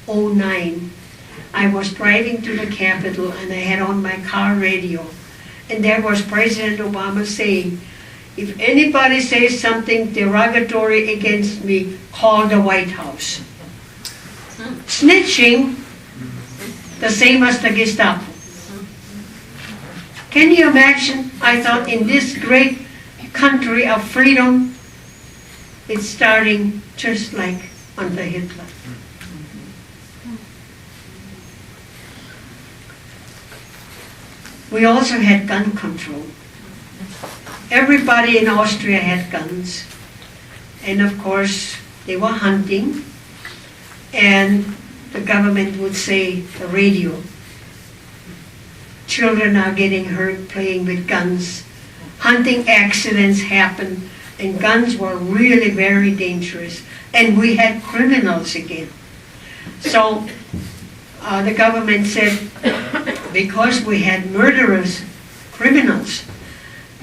2009, I was driving to the Capitol and I had on my car radio. And there was President Obama saying, if anybody says something derogatory against me, call the White House. Snitching, the same as the Gestapo. Can you imagine? I thought in this great country of freedom, it's starting just like under Hitler. We also had gun control. Everybody in Austria had guns. And of course, they were hunting. And the government would say, the radio, children are getting hurt playing with guns. Hunting accidents happen, and guns were really very dangerous. And we had criminals again. So the government said, because we had murderous criminals,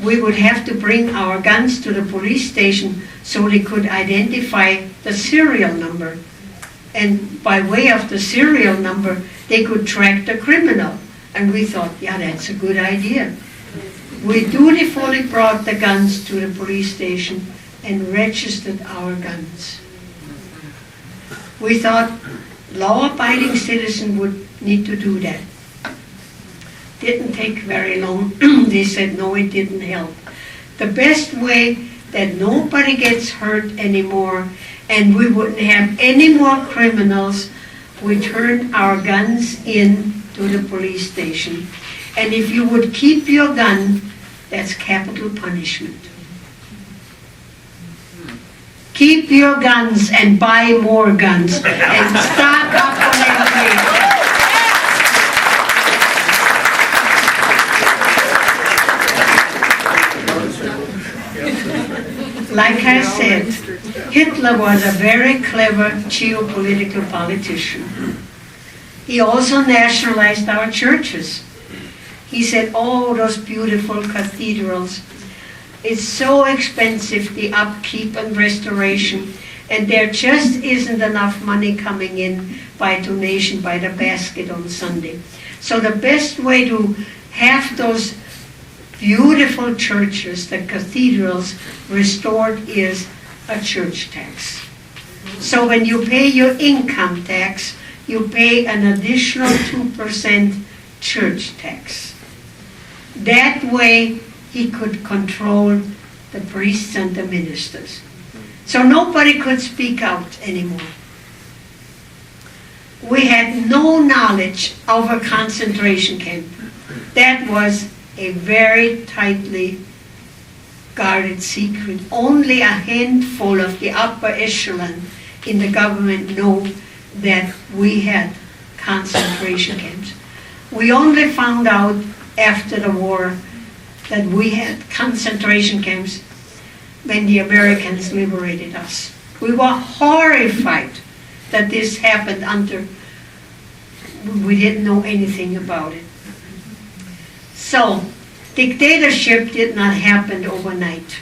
we would have to bring our guns to the police station so they could identify the serial number. And by way of the serial number, they could track the criminal. And we thought, yeah, that's a good idea. We dutifully brought the guns to the police station and registered our guns. We thought law-abiding citizens would need to do that. Didn't take very long. They said, no, it didn't help. The best way that nobody gets hurt anymore and we wouldn't have any more criminals, we turned our guns in to the police station. And if you would keep your gun, that's capital punishment. Keep your guns and buy more guns and stock up on ammunition. Like I said, Hitler was a very clever geopolitical politician. He also nationalized our churches. He said, oh, those beautiful cathedrals, it's so expensive, the upkeep and restoration, and there just isn't enough money coming in by donation, by the basket on Sunday. So the best way to have those beautiful churches, the cathedrals, restored is a church tax. So when you pay your income tax, you pay an additional 2% church tax. That way he could control the priests and the ministers. So nobody could speak out anymore. We had no knowledge of a concentration camp. That was a very tightly guarded secret. Only a handful of the upper echelon in the government know that we had concentration camps. We only found out after the war that we had concentration camps when the Americans liberated us. We were horrified that this happened we didn't know anything about it. So, dictatorship did not happen overnight.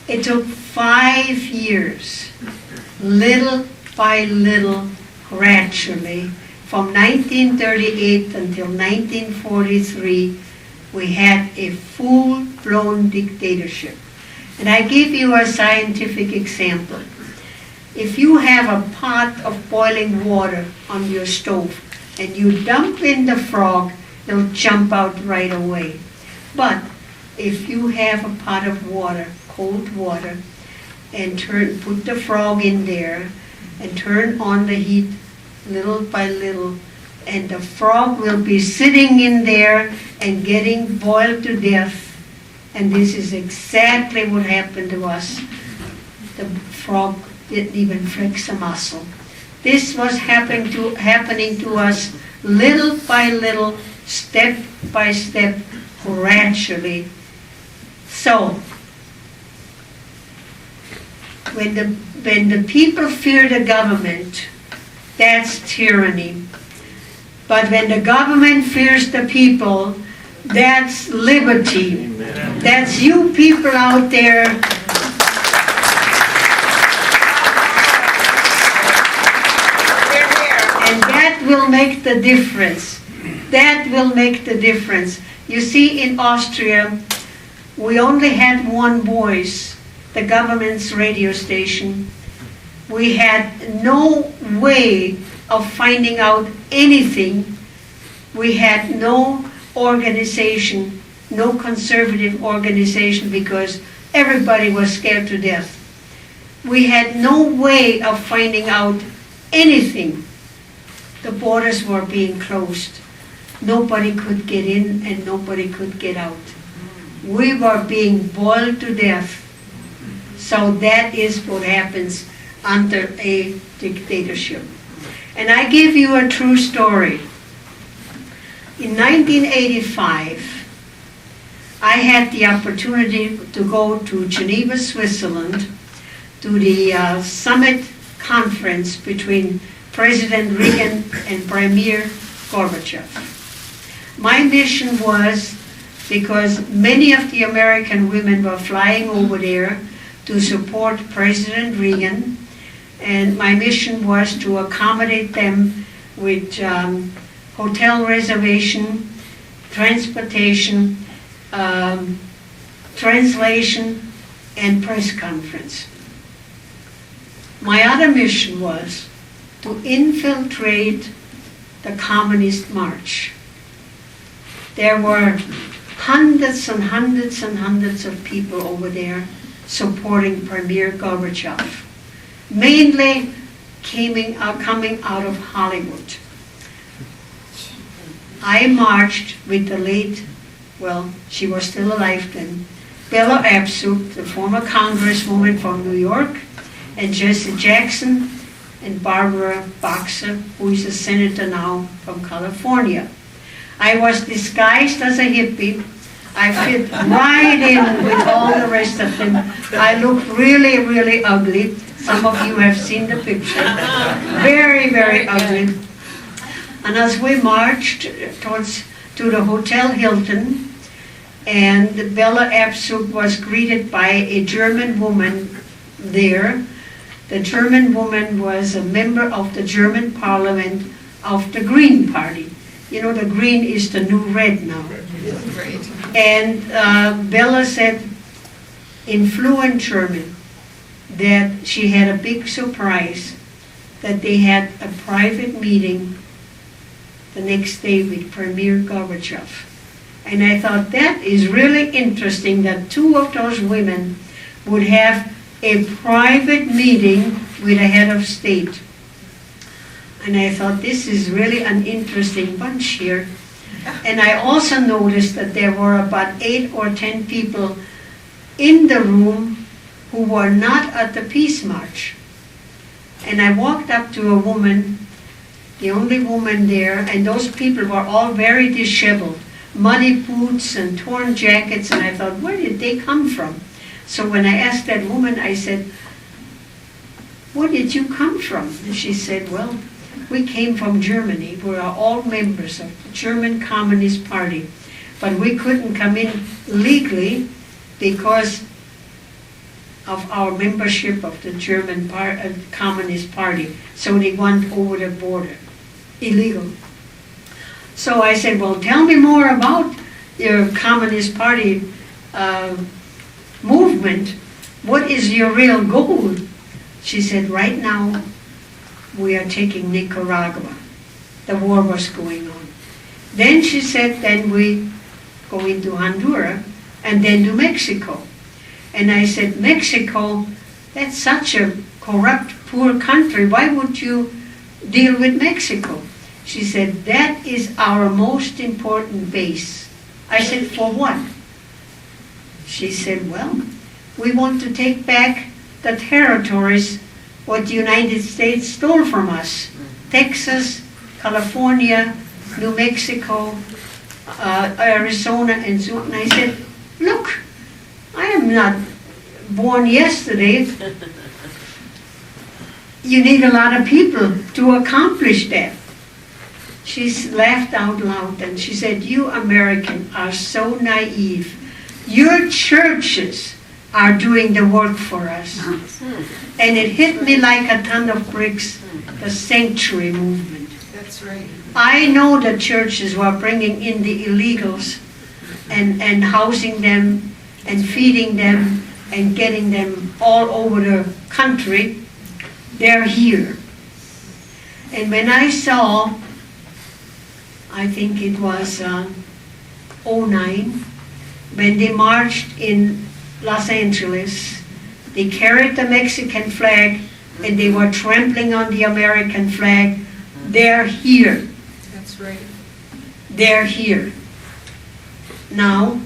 It took 5 years, little by little, gradually. From 1938 until 1943, we had a full-blown dictatorship. And I give you a scientific example. If you have a pot of boiling water on your stove and you dump in the frog, they'll jump out right away. But if you have a pot of water, cold water, and put the frog in there and turn on the heat little by little, and the frog will be sitting in there and getting boiled to death. And this is exactly what happened to us. The frog didn't even flex a muscle. This was happening to us little by little, step by step, gradually. So, when the people fear the government, that's tyranny. But when the government fears the people, that's liberty. Amen. That's you people out there. will make the difference. That will make the difference. You see, in Austria, we only had one voice, the government's radio station. We had no way of finding out anything. We had no organization, no conservative organization, because everybody was scared to death. We had no way of finding out anything. The borders were being closed. Nobody could get in and nobody could get out. We were being boiled to death. So that is what happens under a dictatorship. And I give you a true story. In 1985, I had the opportunity to go to Geneva, Switzerland, to the summit conference between President Reagan and Premier Gorbachev. My mission was, because many of the American women were flying over there to support President Reagan, and my mission was to accommodate them with hotel reservation, transportation, translation, and press conference. My other mission was to infiltrate the Communist March. There were hundreds and hundreds and hundreds of people over there supporting Premier Gorbachev, mainly coming out of Hollywood. I marched with the late, well, she was still alive then, Bella Abzug, the former congresswoman from New York, and Jesse Jackson, and Barbara Boxer, who is a senator now from California. I was disguised as a hippie. I fit right in with all the rest of them. I looked really, really ugly. Some of you have seen the picture. Very, very ugly. And as we marched to the Hotel Hilton, and Bella Abzug was greeted by a German woman there. The German woman was a member of the German parliament of the Green Party. You know, the green is the new red now. Great. And Bella said in fluent German that she had a big surprise, that they had a private meeting the next day with Premier Gorbachev. And I thought that is really interesting that two of those women would have a private meeting with a head of state. And I thought, this is really an interesting bunch here. And I also noticed that there were about 8 or 10 people in the room who were not at the Peace March. And I walked up to a woman, the only woman there, and those people were all very disheveled, muddy boots and torn jackets, and I thought, where did they come from? So when I asked that woman, I said, where did you come from? And she said, well, we came from Germany. We are all members of the German Communist Party. But we couldn't come in legally because of our membership of the German Communist Party. So they went over the border, illegal. So I said, well, tell me more about your Communist Party movement. What is your real goal? She said, right now, we are taking Nicaragua. The war was going on. Then she said, then we go into Honduras and then to Mexico. And I said, Mexico, that's such a corrupt, poor country. Why would you deal with Mexico? She said, that is our most important base. I said, for what? She said, well, we want to take back the territories what the United States stole from us. Texas, California, New Mexico, Arizona, and so on. And I said, look, I am not born yesterday. You need a lot of people to accomplish that. She laughed out loud and she said, you Americans are so naive. Your churches are doing the work for us. And it hit me like a ton of bricks, the sanctuary movement. That's right. I know the churches were bringing in the illegals and housing them and feeding them and getting them all over the country. They're here. And when I saw, I think it was '09, when they marched in Los Angeles, they carried the Mexican flag and they were trampling on the American flag. They're here. That's right. They're here. Now,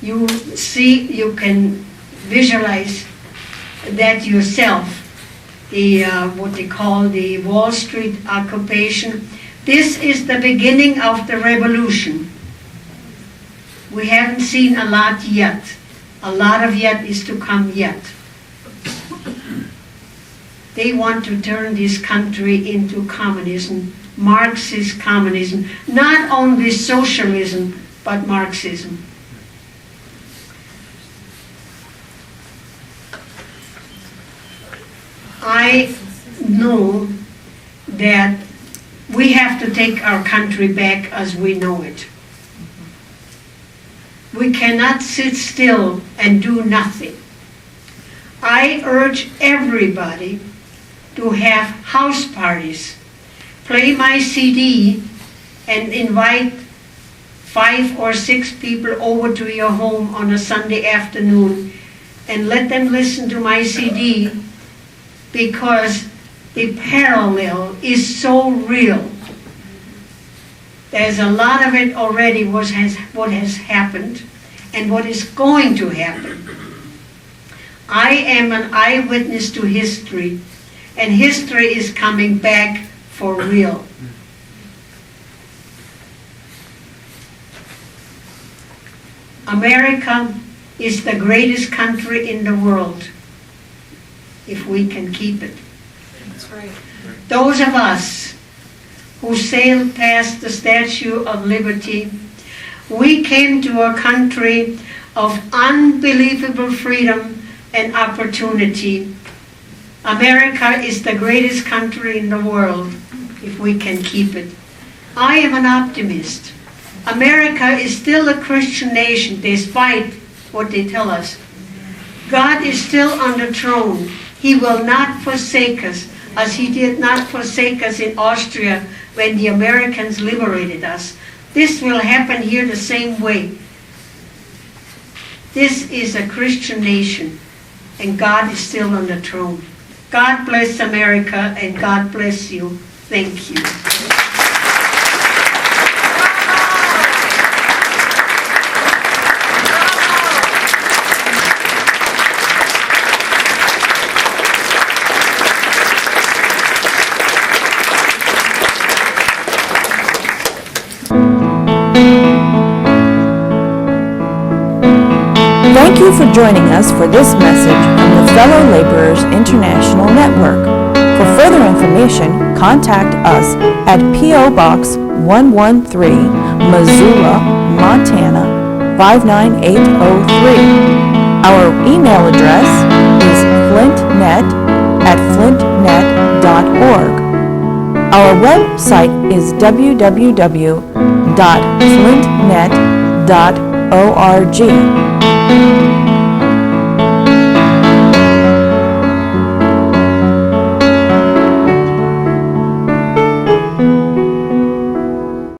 you see, you can visualize that yourself, the what they call the Wall Street occupation. This is the beginning of the revolution. We haven't seen a lot yet. A lot of yet is to come yet. They want to turn this country into communism, Marxist communism, not only socialism, but Marxism. I know that we have to take our country back as we know it. We cannot sit still and do nothing. I urge everybody to have house parties. Play my CD and invite 5 or 6 people over to your home on a Sunday afternoon and let them listen to my CD, because the parallel is so real. There's a lot of it already, what has happened and what is going to happen. I am an eyewitness to history, and history is coming back for real. America is the greatest country in the world, if we can keep it. That's right. Those of us who sailed past the Statue of Liberty, we came to a country of unbelievable freedom and opportunity. America is the greatest country in the world, if we can keep it. I am an optimist. America is still a Christian nation, despite what they tell us. God is still on the throne. He will not forsake us, as He did not forsake us in Austria when the Americans liberated us. This will happen here the same way. This is a Christian nation, and God is still on the throne. God bless America, and God bless you. Thank you. Thank you for joining us for this message from the Fellow Laborers International Network. For further information, contact us at P.O. Box 113, Missoula, Montana 59803. Our email address is flintnet@flintnet.org. Our website is www.flintnet.org.